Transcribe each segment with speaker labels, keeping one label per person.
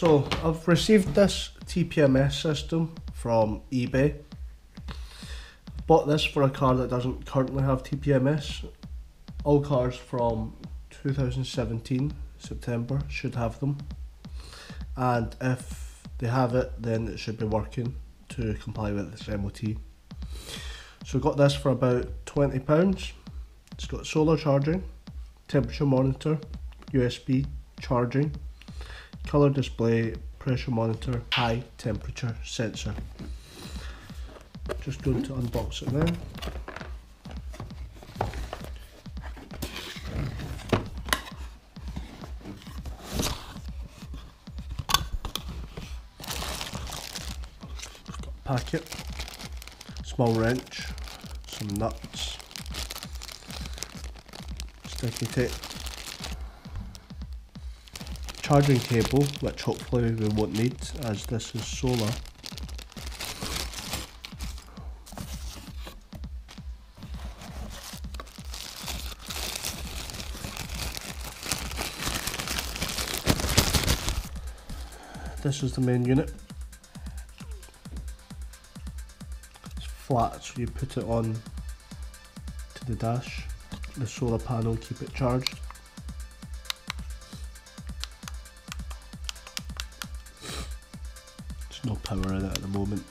Speaker 1: So I've received this TPMS system from eBay. Bought this for a car that doesn't currently have TPMS. All cars from 2017 September should have them, and if they have it, then it should be working to comply with this MOT. So got this for about £20. It's got solar charging, temperature monitor, USB charging, colour display, pressure monitor, high temperature sensor. Just going to unbox it now. Packet, small wrench, some nuts, sticky tape, charging cable, which hopefully we won't need as this is solar, this is the main unit. Flat, so you put it on to the dash, the solar panel, keep it charged. There's no power in it at the moment.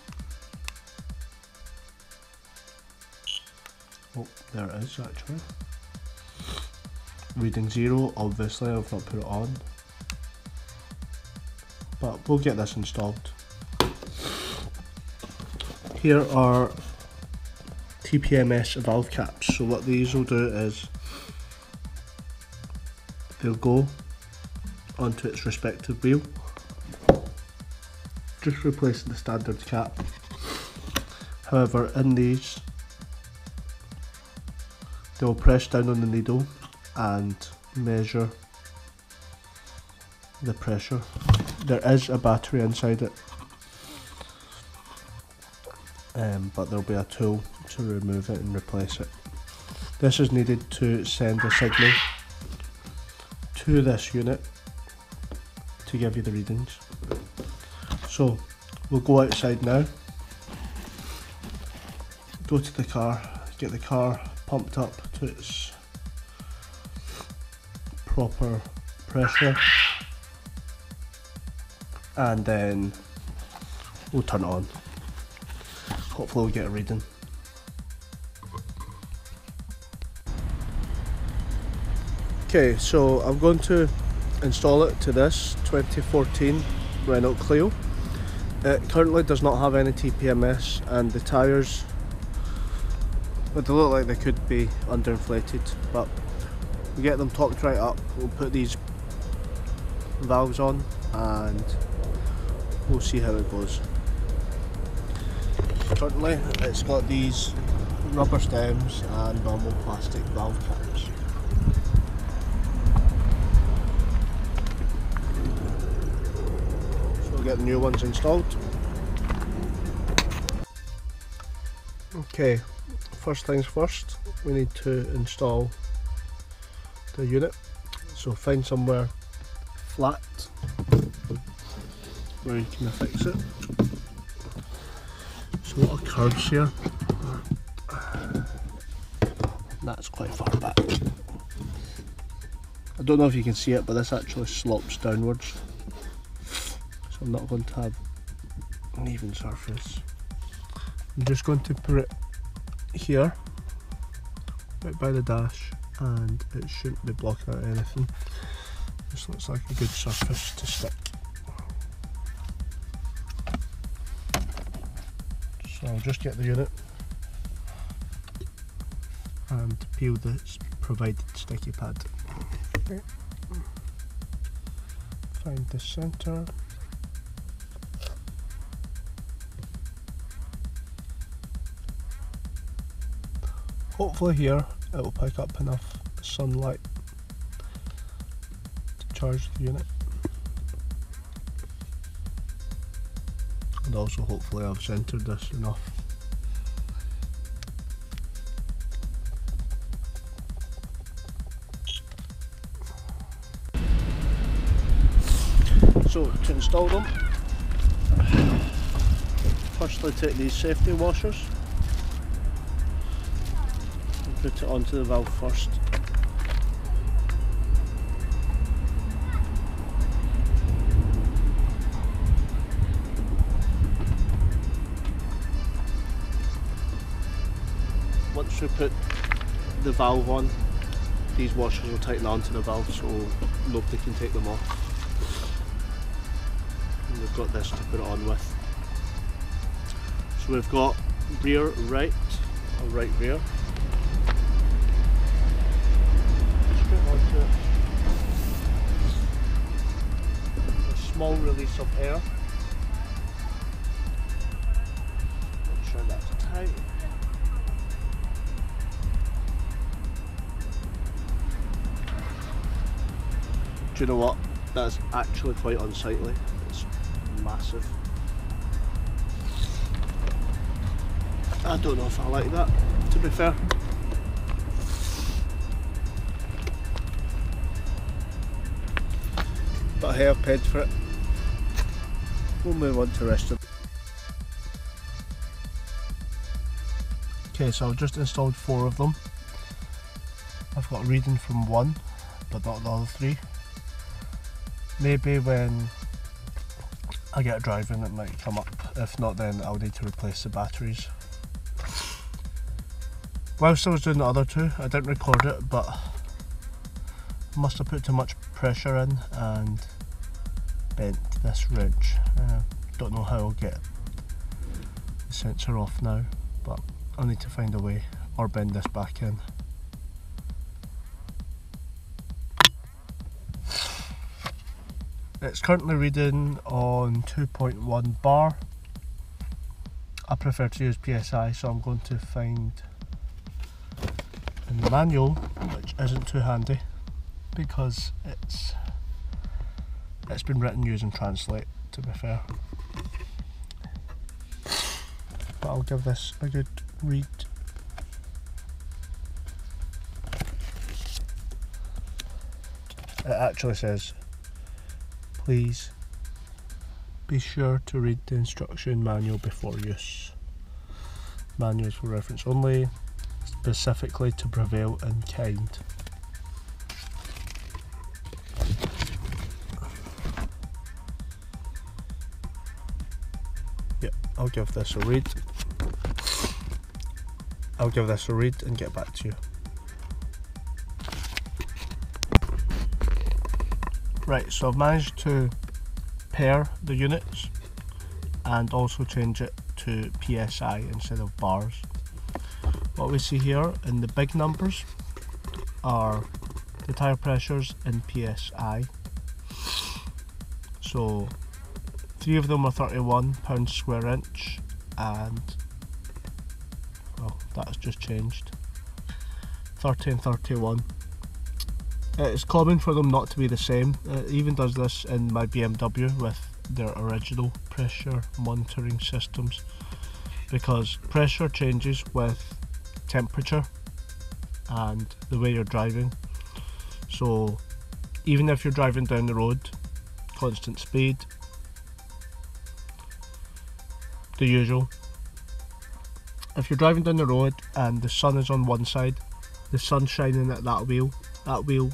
Speaker 1: Oh, there it is actually. Reading 0, obviously I've not put it on, but we'll get this installed. Here are TPMS valve caps. So what these will do is they'll go onto its respective wheel, just replacing the standard cap. However, in these they'll press down on the needle and measure the pressure. There is a battery inside it, but there'll be a tool to remove it and replace it. This is needed to send a signal to this unit to give you the readings. So we'll go outside now, go to the car, get the car pumped up to its proper pressure, and then we'll turn it on. Hopefully we'll get a reading. Okay, so I'm going to install it to this 2014 Renault Clio. It currently does not have any TPMS, and the tyres, well, they look like they could be underinflated, but we get them topped right up. We'll put these valves on and we'll see how it goes. Currently it's got these rubber stems and normal plastic valve caps. So we'll get the new ones installed. Okay, first things first, we need to install the unit. So find somewhere flat where you can fix it. So a lot of curves here. That's quite far back. I don't know if you can see it, but this actually slopes downwards. So I'm not going to have an even surface. I'm just going to put it here, right by the dash, and it shouldn't be blocking out anything. This looks like a good surface to stick. So I'll just get the unit and peel the provided sticky pad. Okay. Find the centre. Hopefully here it will pick up enough sunlight to charge the unit. And also hopefully I've centred this enough. So So to install them, firstly take these safety washers and put it onto the valve first. Once we put the valve on, these washers will tighten onto the valve so nobody can take them off. And we've got this to put it on with. So we've got rear right, or right rear. Straight onto it. A small release of air. Make sure that's tight. Do you know what? That's actually quite unsightly. It's massive. I don't know if I like that, to be fair. But hey, I've paid for it. We'll move on to the rest of it. Okay, so I've just installed 4 of them. I've got a reading from 1, but not the other 3. Maybe when I get driving it might come up, if not then I'll need to replace the batteries. Whilst I was doing the other 2, I didn't record it, but I must have put too much pressure in and bent this wrench. Don't know how I'll get the sensor off now, but I'll need to find a way, or bend this back in. It's currently reading on 2.1 bar. I prefer to use PSI, so I'm going to find in the manual, which isn't too handy because it's been written using Translate, to be fair. But I'll give this a good read. It actually says, please be sure to read the instruction manual before use. Manuals for reference only, specifically to prevail in kind. Yep, I'll give this a read. I'll give this a read and get back to you. Right, so I've managed to pair the units and also change it to PSI instead of bars. What we see here in the big numbers are the tyre pressures in PSI. So 3 of them are 31 pounds square inch, and well, that's just changed, 30 and 31. It's common for them not to be the same. It even does this in my BMW with their original pressure monitoring systems, because pressure changes with temperature and the way you're driving. So even if you're driving down the road, constant speed, the usual. If you're driving down the road and the sun is on one side, the sun shining at that wheel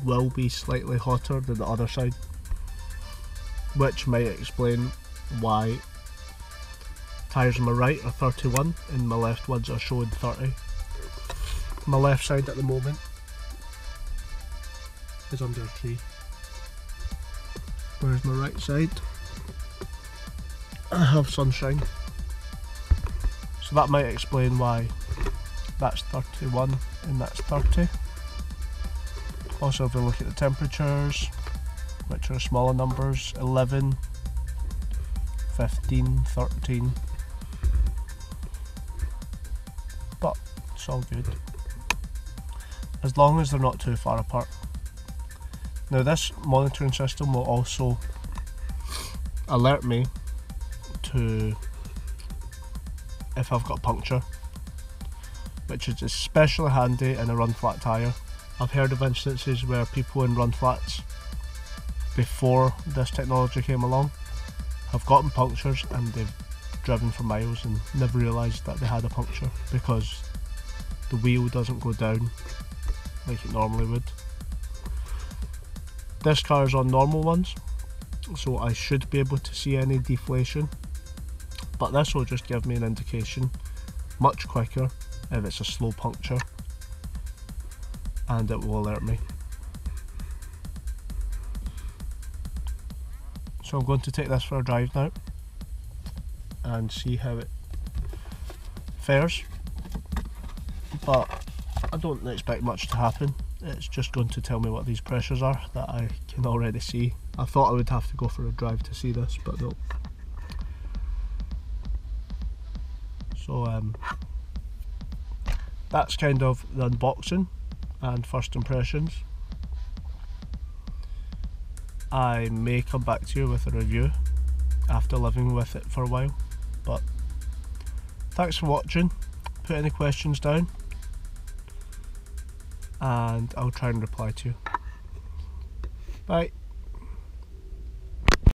Speaker 1: will be slightly hotter than the other side, which might explain why tyres on my right are 31 and my left ones are showing 30. My left side at the moment is under a tree, whereas my right side I have sunshine, so that might explain why that's 31 and that's 30. Also, if we look at the temperatures, which are smaller numbers, 11, 15, 13, but it's all good, as long as they're not too far apart. Now this monitoring system will also alert me to if I've got puncture, which is especially handy in a run flat tyre. I've heard of instances where people in run flats before this technology came along have gotten punctures and they've driven for miles and never realised that they had a puncture because the wheel doesn't go down like it normally would. This car is on normal ones, so I should be able to see any deflation, but this will just give me an indication much quicker if it's a slow puncture, and it will alert me. So I'm going to take this for a drive now and see how it fares, but I don't expect much to happen. It's just going to tell me what these pressures are that I can already see. I thought I would have to go for a drive to see this, but no. So that's kind of the unboxing and first impressions. I may come back to you with a review after living with it for a while, but thanks for watching. Put any questions down and I'll try and reply to you. Bye.